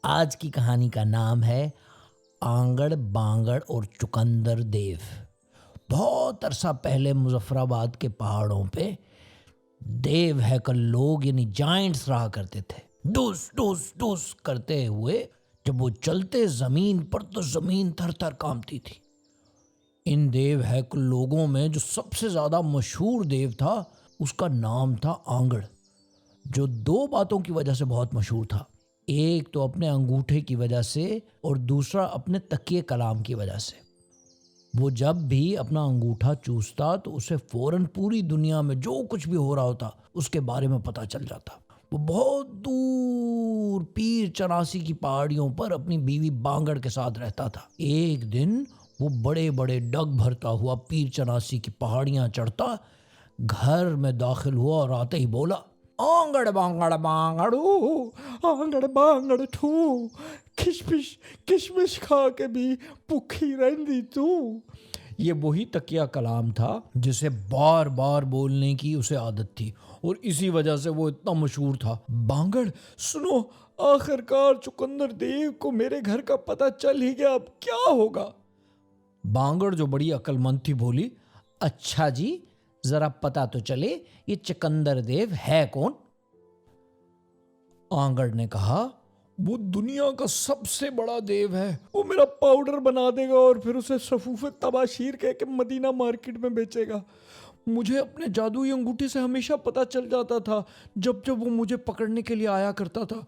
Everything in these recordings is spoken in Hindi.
आज की कहानी का नाम है आंगड़ बांगड़ और चुकंदर देव। बहुत अरसा पहले मुजफ्फराबाद के पहाड़ों पे देव हैकल लोग यानी जाइंट्स रहा करते थे। डूस डूस डूस करते हुए जब वो चलते जमीन पर तो जमीन थर थर कांपती थी। इन देव हैकल लोगों में जो सबसे ज्यादा मशहूर देव था उसका नाम था आंगड़, जो दो बातों की वजह से बहुत मशहूर था। एक तो अपने अंगूठे की वजह से और दूसरा अपने तकिए कलाम की वजह से। वो जब भी अपना अंगूठा चूसता तो उसे फौरन पूरी दुनिया में जो कुछ भी हो रहा होता उसके बारे में पता चल जाता। वो बहुत दूर पीर चनासी की पहाड़ियों पर अपनी बीवी बांगड़ के साथ रहता था। एक दिन वो बड़े बड़े डग भरता हुआ पीर चनासी की पहाड़ियां चढ़ता घर में दाखिल हुआ और आते ही बोला, आंगड़ बांगड़ बांगड़ू, आंगड़ बांगड़ ठू, किशमिश किशमिश खा के भी भूखी रहंदी तू। ये वही तकिया कलाम था जिसे बार बार बोलने की उसे आदत थी और इसी वजह से वो इतना मशहूर था। बांगड़ सुनो, आखिरकार चुकंदर देव को मेरे घर का पता चल ही गया, अब क्या होगा। बांगड़ जो बड़ी अक्लमंद थी बोली, अच्छा जी, जरा पता तो चले ये चुकंदर देव है कौन। आंगड़ ने कहा, वो दुनिया का सबसे बड़ा देव है। वो मेरा पाउडर बना देगा और फिर उसे सफूफे तबाशीर कह के मदीना मार्केट में बेचेगा। मुझे अपने जादुई अंगूठे से हमेशा पता चल जाता था जब जब वो मुझे पकड़ने के लिए आया करता था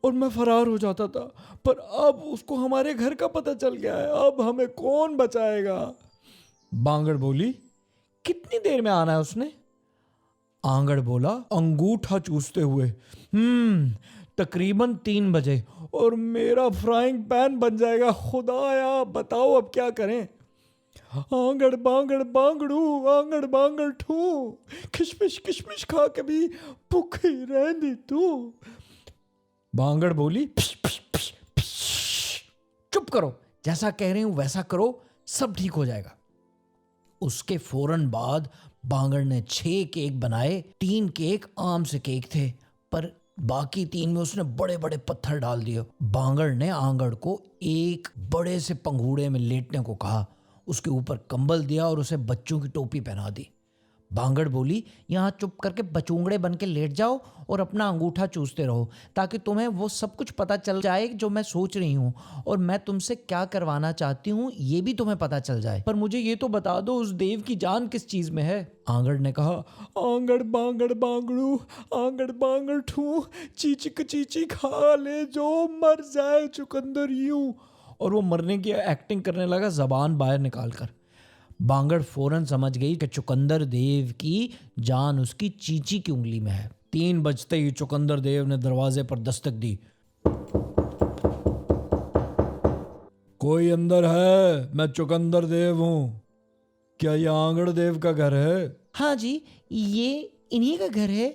और मैं फरार हो जाता था, पर अब उसको हमारे घर का पता चल गया है, अब हमें कौन बचाएगा। बांगड़ बोली, कितनी देर में आना है उसने। आंगड़ बोला अंगूठा चूसते हुए, तकरीबन 3 बजे और मेरा फ्राइंग पैन बन जाएगा। खुदाया बताओ अब क्या करें। आंगड़ बांगड़ बांगड़ू, आंगड़ बांगड़ ठू, किशमिश किशमिश खा के भी भूखी रहंदी तू। बांगड़ बोली, फिश, फिश, फिश, फिश। चुप करो, जैसा कह रही हूं वैसा करो, सब ठीक हो जाएगा। उसके फौरन बाद बांगड़ ने 6 केक बनाए। 3 केक आम से केक थे पर बाकी 3 में उसने बड़े बड़े पत्थर डाल दिए। बांगड़ ने आंगड़ को एक बड़े से पंघूड़े में लेटने को कहा, उसके ऊपर कंबल दिया और उसे बच्चों की टोपी पहना दी। बांगड़ बोली, यहाँ चुप करके बचूंगड़े बन के लेट जाओ और अपना अंगूठा चूसते रहो ताकि तुम्हें वो सब कुछ पता चल जाए जो मैं सोच रही हूँ और मैं तुमसे क्या करवाना चाहती हूँ ये भी तुम्हें पता चल जाए। पर मुझे ये तो बता दो उस देव की जान किस चीज में है। आंगड़ ने कहा, आंगड़ बांगड़ बांगड़ू, आंगड़ बांगड़ ठू, चीचिक चीची खा ले जो मर जाए चुकंदर यूं। और वो मरने की एक्टिंग करने लगा जबान बाहर निकाल कर। बांगड़ फौरन समझ गई कि चुकंदर देव की जान उसकी चींची की उंगली में है। 3 बजते ही चुकंदर देव ने दरवाजे पर दस्तक दी। कोई अंदर है? मैं चुकंदर देव हूँ। क्या ये आंगड़ देव का घर है? हाँ जी, ये इन्हीं का घर है।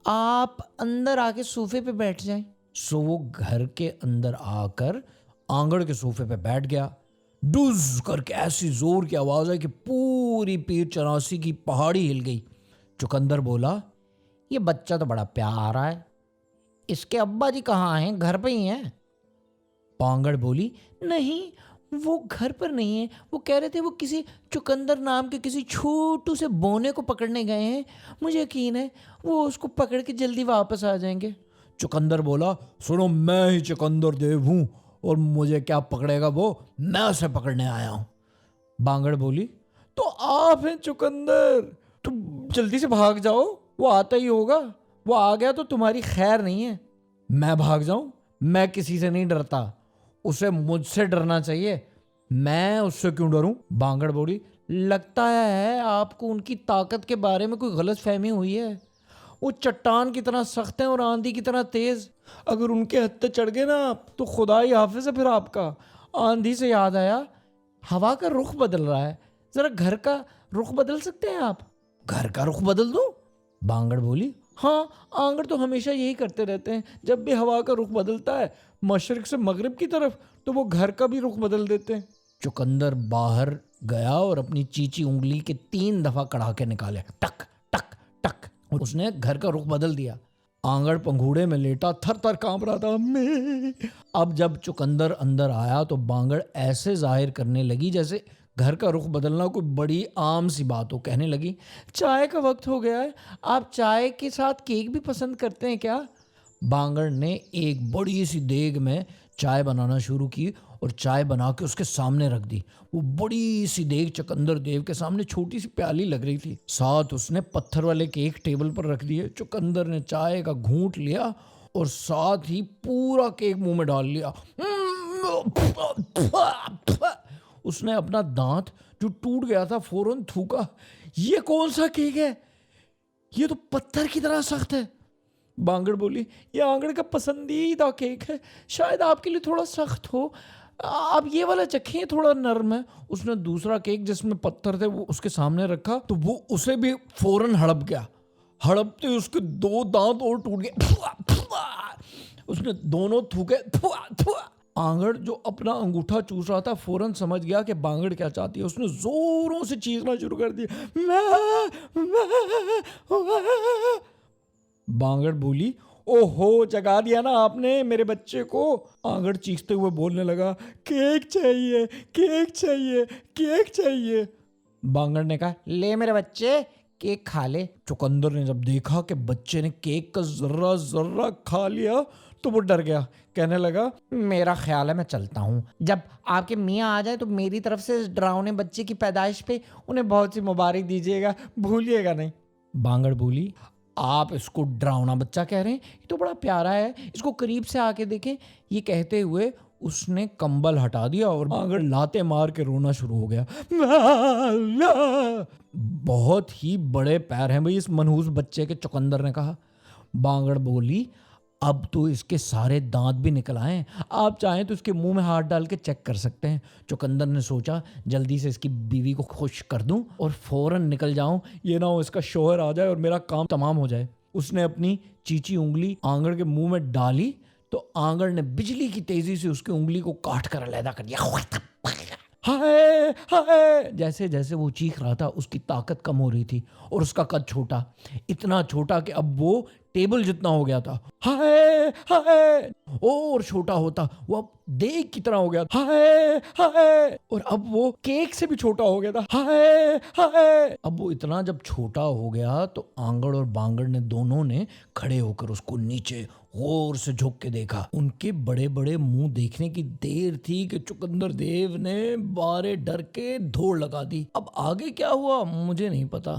आप अंदर आके सोफे पे बैठ जाएं। सो वो घर के अंदर आकर आंगड़ के सोफे पे बैठ गया। डुज करके ऐसी जोर की आवाज है कि पूरी पीर चौरासी की पहाड़ी हिल गई। चुकंदर बोला, ये बच्चा तो बड़ा प्यारा है, इसके अब्बा जी कहाँ हैं? घर पे ही हैं। पांगड़ बोली, नहीं वो घर पर नहीं है, वो कह रहे थे वो किसी चुकंदर नाम के किसी छोटू से बोने को पकड़ने गए हैं। मुझे यकीन है वो उसको पकड़ के जल्दी वापस आ जाएंगे। चुकंदर बोला, सुनो, मैं ही चुकंदर देव हूँ और मुझे क्या पकड़ेगा वो, मैं उसे पकड़ने आया हूँ। बांगड़ बोली, तो आप हैं चुकंदर, तो जल्दी से भाग जाओ, वो आता ही होगा। वो आ गया तो तुम्हारी खैर नहीं है। मैं भाग जाऊं? मैं किसी से नहीं डरता, उसे मुझसे डरना चाहिए। मैं उससे क्यों डरूं? बांगड़ बोली, लगता है आपको उनकी ताकत के बारे में कोई गलत फहमी हुई है। वो चट्टान की तरह सख्त हैं और आंधी की तरह तेज। अगर उनके हत्थे चढ़ गए ना तो खुदा ही हाफिज है फिर आपका। आंधी से याद आया, हवा का रुख बदल रहा है, जरा घर का रुख बदल सकते हैं आप? घर का रुख बदल दो? बांगड़ बोली, हाँ, आंगड़ तो हमेशा यही करते रहते हैं। जब भी हवा का रुख बदलता है मशरिक से मगरिब की तरफ तो वो घर का भी रुख बदल देते हैं। चुकंदर बाहर गया और अपनी चीची उंगली के 3 दफा कड़ाके निकाले, टक टक टक, और उसने घर का रुख बदल दिया। आंगड़ पंघूड़े में लेटा थर थर कांप रहा था। मैं अब जब चुकंदर अंदर आया तो बांगड़ ऐसे जाहिर करने लगी जैसे घर का रुख बदलना कोई बड़ी आम सी बात हो। कहने लगी, चाय का वक्त हो गया है, आप चाय के साथ केक भी पसंद करते हैं क्या? बांगड़ ने एक बड़ी सी देग में चाय बनाना शुरू की और चाय बना के उसके सामने रख दी। वो बड़ी सी देग चुकंदर देव के सामने छोटी सी प्याली लग रही थी। साथ उसने पत्थर वाले केक टेबल पर रख दिए। चुकंदर ने चाय का घूंट लिया और साथ ही पूरा केक मुंह में डाल लिया। उसने अपना दांत जो टूट गया था फौरन थूका। ये कौन सा केक है? ये तो पत्थर की तरह सख्त है। बांगड़ बोली, ये आंगड़ का पसंदीदा केक है, शायद आपके लिए थोड़ा सख्त हो, आप ये वाला चखें, थोड़ा नरम है। उसने दूसरा केक जिसमें पत्थर थे वो उसके सामने रखा तो वो उसे भी फौरन हड़प गया। हड़पते उसके 2 दांत और टूट गए। उसने दोनों थूके। आंगड़ जो अपना अंगूठा चूस रहा था फौरन समझ गया कि बांगड़ क्या चाहती है। उसने जोरों से चीखना शुरू कर दिया। बांगड़ बोली, ओहो, जगा दिया ना आपने मेरे बच्चे को। आंगड़ चीखते हुए बोलने लगा, केक चाहिए, केक चाहिए, केक चाहिए। बांगड़ ने कहा, ले मेरे बच्चे, केक खा ले। चुकंदर ने जब देखा कि बच्चे ने केक का जर्रा जर्रा खा लिया तो वो डर गया। कहने लगा, मेरा ख्याल है मैं चलता हूँ। जब आपके मियाँ आ जाए तो मेरी तरफ से इस डरावने बच्चे की पैदाइश पे उन्हें बहुत सी मुबारक दीजिएगा, भूलिएगा नहीं। बांगड़ बोली, आप इसको डरावना बच्चा कह रहे हैं? ये तो बड़ा प्यारा है, इसको करीब से आके देखें। ये कहते हुए उसने कंबल हटा दिया और बांगड़ लाते मार के रोना शुरू हो गया। बहुत ही बड़े पैर हैं भाई इस मनहूस बच्चे के, चुकंदर ने कहा। बांगड़ बोली, अब तो इसके सारे दांत भी निकल आए, आप चाहें तो इसके मुंह में हाथ डाल के चेक कर सकते हैं। चुकंदर ने सोचा, जल्दी से इसकी बीवी को खुश कर दूं और फौरन निकल जाऊं, ये ना हो इसका शौहर आ जाए और मेरा काम तमाम हो जाए। उसने अपनी चीची उंगली आंगड़ के मुंह में डाली तो आंगड़ ने बिजली की तेजी से उसकी उंगली को काट कर अलहदा कर दिया। हाय हाय, जैसे जैसे वो चीख रहा था उसकी ताकत कम हो रही थी और उसका कद छोटा, इतना छोटा कि अब वो टेबल जितना हो गया था। हाय हाय, और छोटा होता वो अब देग की तरह हो गया। हाय हाय, और अब वो केक से भी छोटा हो गया था। हाय हाय, अब वो इतना जब छोटा हो गया तो आंगड़ और बांगड़ ने दोनों ने खड़े होकर उसको नीचे गौर से झुक के देखा। उनके बड़े बड़े मुंह देखने की देर थी कि चुकंदर देव ने बारे डर के दौड़ लगा दी। अब आगे क्या हुआ मुझे नहीं पता,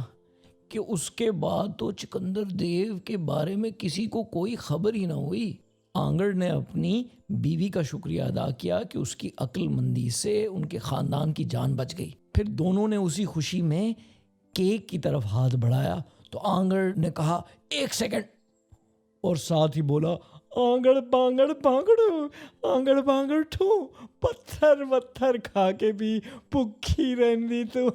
कि उसके बाद तो चुकंदर देव के बारे में किसी को कोई खबर ही ना हुई। आंगड़ ने अपनी बीवी का शुक्रिया अदा किया कि उसकी अक्लमंदी से उनके खानदान की जान बच गई। फिर दोनों ने उसी खुशी में केक की तरफ हाथ बढ़ाया तो आंगड़ ने कहा, 1 सेकंड, और साथ ही बोला, आंगड़ बांगड़ बांगड़, आंगड़ बांगड़ ठू, पत्थर पत्थर खा के भी भुखी रहनी तू।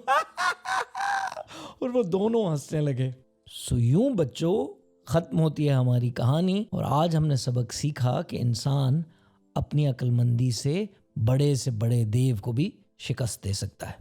और वो दोनों हंसने लगे। सो यूं बच्चों खत्म होती है हमारी कहानी और आज हमने सबक सीखा कि इंसान अपनी अक्लमंदी से बड़े देव को भी शिकस्त दे सकता है।